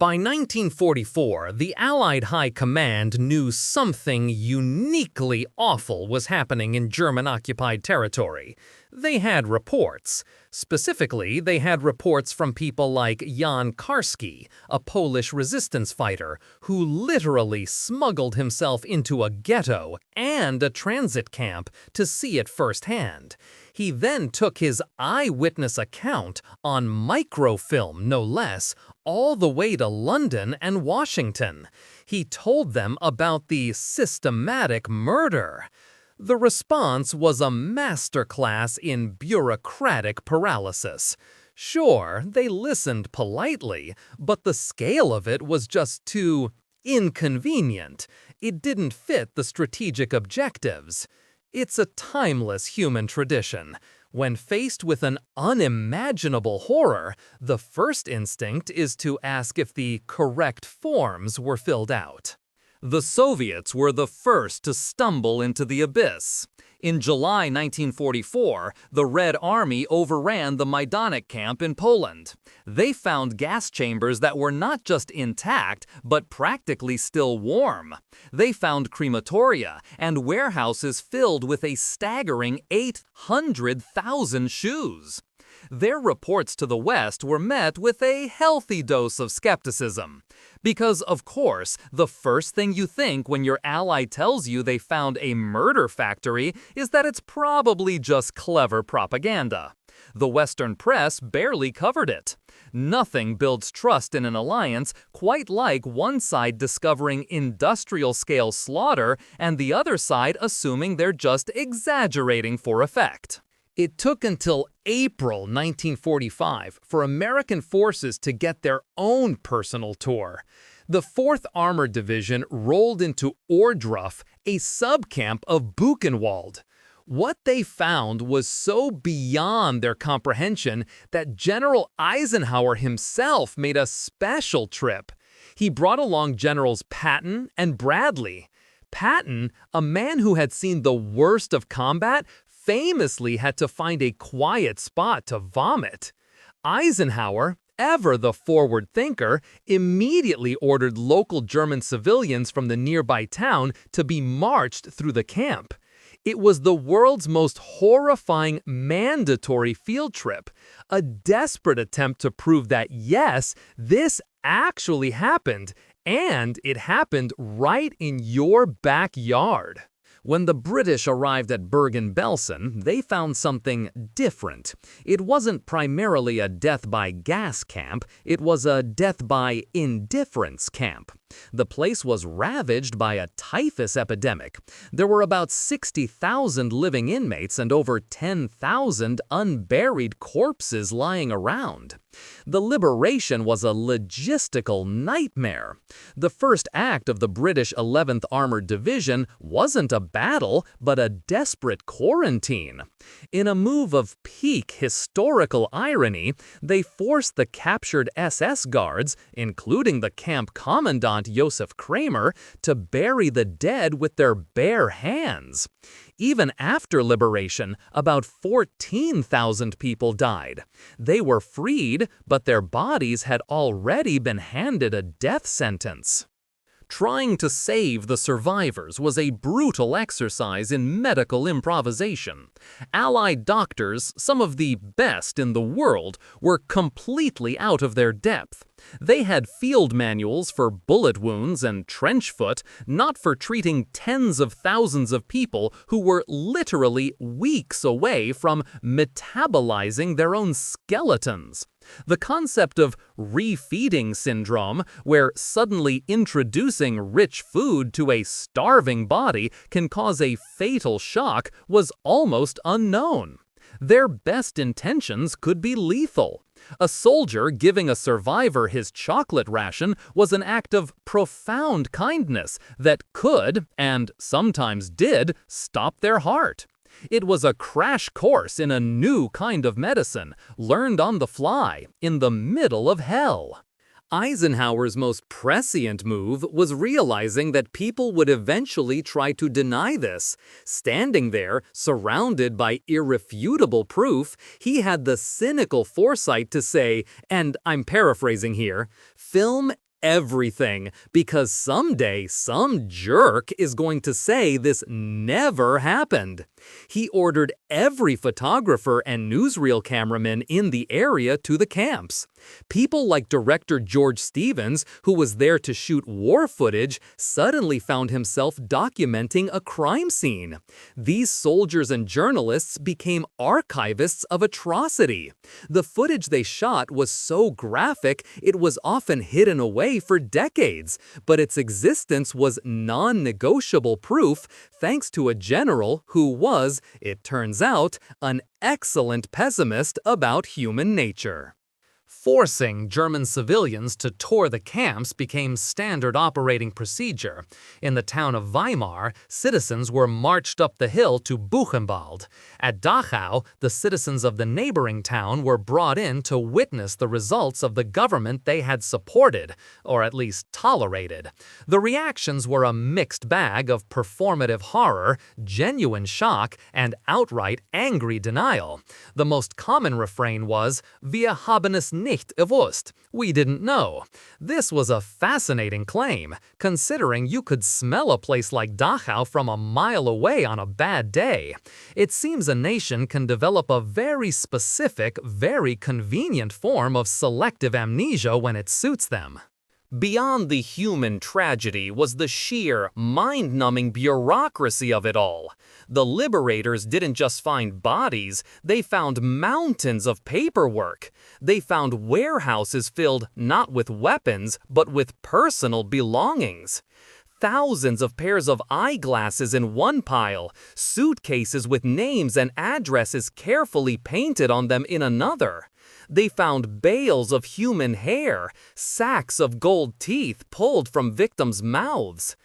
By 1944, the Allied High Command knew something uniquely awful was happening in German-occupied territory. They had reports. Specifically, they had reports from people like Jan Karski, a Polish resistance fighter, who literally smuggled himself into a ghetto and a transit camp to see it firsthand. He then took his eyewitness account on microfilm, no less, all the way to London and Washington. He told them about the systematic murder. The response was a masterclass in bureaucratic paralysis. Sure, they listened politely, but the scale of it was just too inconvenient. It didn't fit the strategic objectives. It's a timeless human tradition. When faced with an unimaginable horror, the first instinct is to ask if the correct forms were filled out. The Soviets were the first to stumble into the abyss. In July 1944, the Red Army overran the Majdanek camp in Poland. They found gas chambers that were not just intact, but practically still warm. They found crematoria and warehouses filled with a staggering 800,000 shoes. Their reports to the West were met with a healthy dose of skepticism. Because, of course, the first thing you think when your ally tells you they found a murder factory is that it's probably just clever propaganda. The Western press barely covered it. Nothing builds trust in an alliance quite like one side discovering industrial-scale slaughter and the other side assuming they're just exaggerating for effect. It took until April 1945 for American forces to get their own personal tour. The 4th Armored Division rolled into Ohrdruf, a subcamp of Buchenwald. What they found was so beyond their comprehension that General Eisenhower himself made a special trip. He brought along Generals Patton and Bradley. Patton, a man who had seen the worst of combat, famously had to find a quiet spot to vomit. Eisenhower, ever the forward thinker, immediately ordered local German civilians from the nearby town to be marched through the camp. It was the world's most horrifying mandatory field trip, a desperate attempt to prove that yes, this actually happened, and it happened right in your backyard. When the British arrived at Bergen-Belsen, they found something different. It wasn't primarily a death by gas camp, it was a death by indifference camp. The place was ravaged by a typhus epidemic. There were about 60,000 living inmates and over 10,000 unburied corpses lying around. The liberation was a logistical nightmare. The first act of the British 11th Armored Division wasn't a battle, but a desperate quarantine. In a move of peak historical irony, they forced the captured SS guards, including the camp commandant Josef Kramer, to bury the dead with their bare hands. Even after liberation, about 14,000 people died. They were freed, but their bodies had already been handed a death sentence. Trying to save the survivors was a brutal exercise in medical improvisation. Allied doctors, some of the best in the world, were completely out of their depth. They had field manuals for bullet wounds and trench foot, not for treating tens of thousands of people who were literally weeks away from metabolizing their own skeletons. The concept of refeeding syndrome, where suddenly introducing rich food to a starving body can cause a fatal shock, was almost unknown. Their best intentions could be lethal. A soldier giving a survivor his chocolate ration was an act of profound kindness that could, and sometimes did, stop their heart. It was a crash course in a new kind of medicine, learned on the fly, in the middle of hell. Eisenhower's most prescient move was realizing that people would eventually try to deny this. Standing there, surrounded by irrefutable proof, he had the cynical foresight to say, and I'm paraphrasing here, "Film everything, because someday some jerk is going to say this never happened. He ordered every photographer and newsreel cameraman in the area to the camps. People like director George Stevens, who was there to shoot war footage, suddenly found himself documenting a crime scene. These soldiers and journalists became archivists of atrocity. The footage they shot was so graphic it was often hidden away for decades, but its existence was non-negotiable proof thanks to a general who was, it turns out, an excellent pessimist about human nature. Forcing German civilians to tour the camps became standard operating procedure. In the town of Weimar, citizens were marched up the hill to Buchenwald. At Dachau, the citizens of the neighboring town were brought in to witness the results of the government they had supported, or at least tolerated. The reactions were a mixed bag of performative horror, genuine shock, and outright angry denial. The most common refrain was, "Wir haben es nicht gewusst." We didn't know. This was a fascinating claim, considering you could smell a place like Dachau from a mile away on a bad day. It seems a nation can develop a very specific, very convenient form of selective amnesia when it suits them. Beyond the human tragedy was the sheer, mind-numbing bureaucracy of it all. The liberators didn't just find bodies, they found mountains of paperwork. They found warehouses filled not with weapons, but with personal belongings. Thousands of pairs of eyeglasses in one pile, suitcases with names and addresses carefully painted on them in another. They found bales of human hair, sacks of gold teeth pulled from victims' mouths.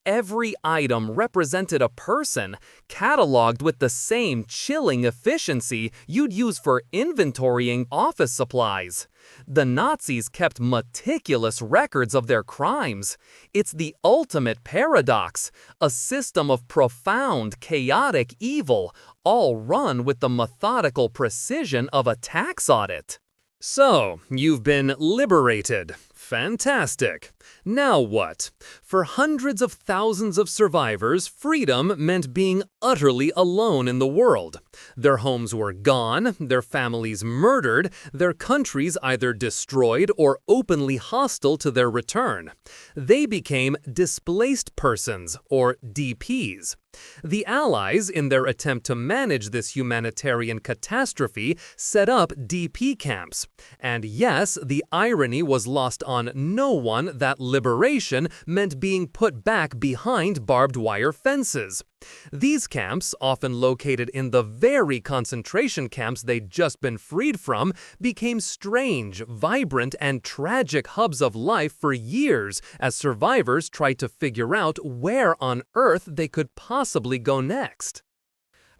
Every item represented a person, cataloged with the same chilling efficiency you'd use for inventorying office supplies. The Nazis kept meticulous records of their crimes. It's the ultimate paradox, a system of profound, chaotic evil, all run with the methodical precision of a tax audit. So, you've been liberated. Fantastic. Now what? For hundreds of thousands of survivors, freedom meant being utterly alone in the world. Their homes were gone, their families murdered, their countries either destroyed or openly hostile to their return. They became displaced persons, or DPs. The Allies, in their attempt to manage this humanitarian catastrophe, set up DP camps. And yes, the irony was lost on no one that liberation meant being put back behind barbed wire fences. These camps, often located in the very concentration camps they'd just been freed from, became strange, vibrant, and tragic hubs of life for years as survivors tried to figure out where on earth they could possibly go next.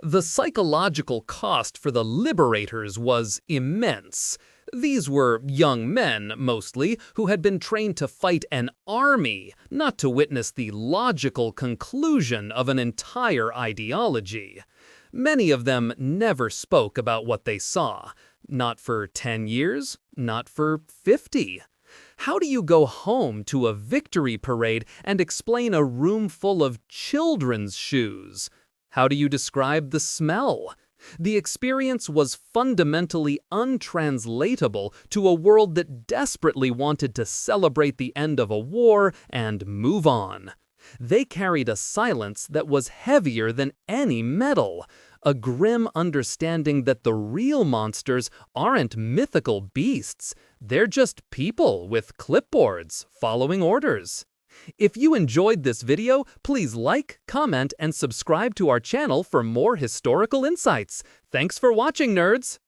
The psychological cost for the liberators was immense. These were young men, mostly, who had been trained to fight an army, not to witness the logical conclusion of an entire ideology. Many of them never spoke about what they saw. Not for 10 years, not for 50. How do you go home to a victory parade and explain a room full of children's shoes? How do you describe the smell? The experience was fundamentally untranslatable to a world that desperately wanted to celebrate the end of a war and move on. They carried a silence that was heavier than any metal, a grim understanding that the real monsters aren't mythical beasts, they're just people with clipboards following orders. If you enjoyed this video, please like, comment, and subscribe to our channel for more historical insights. Thanks for watching, nerds!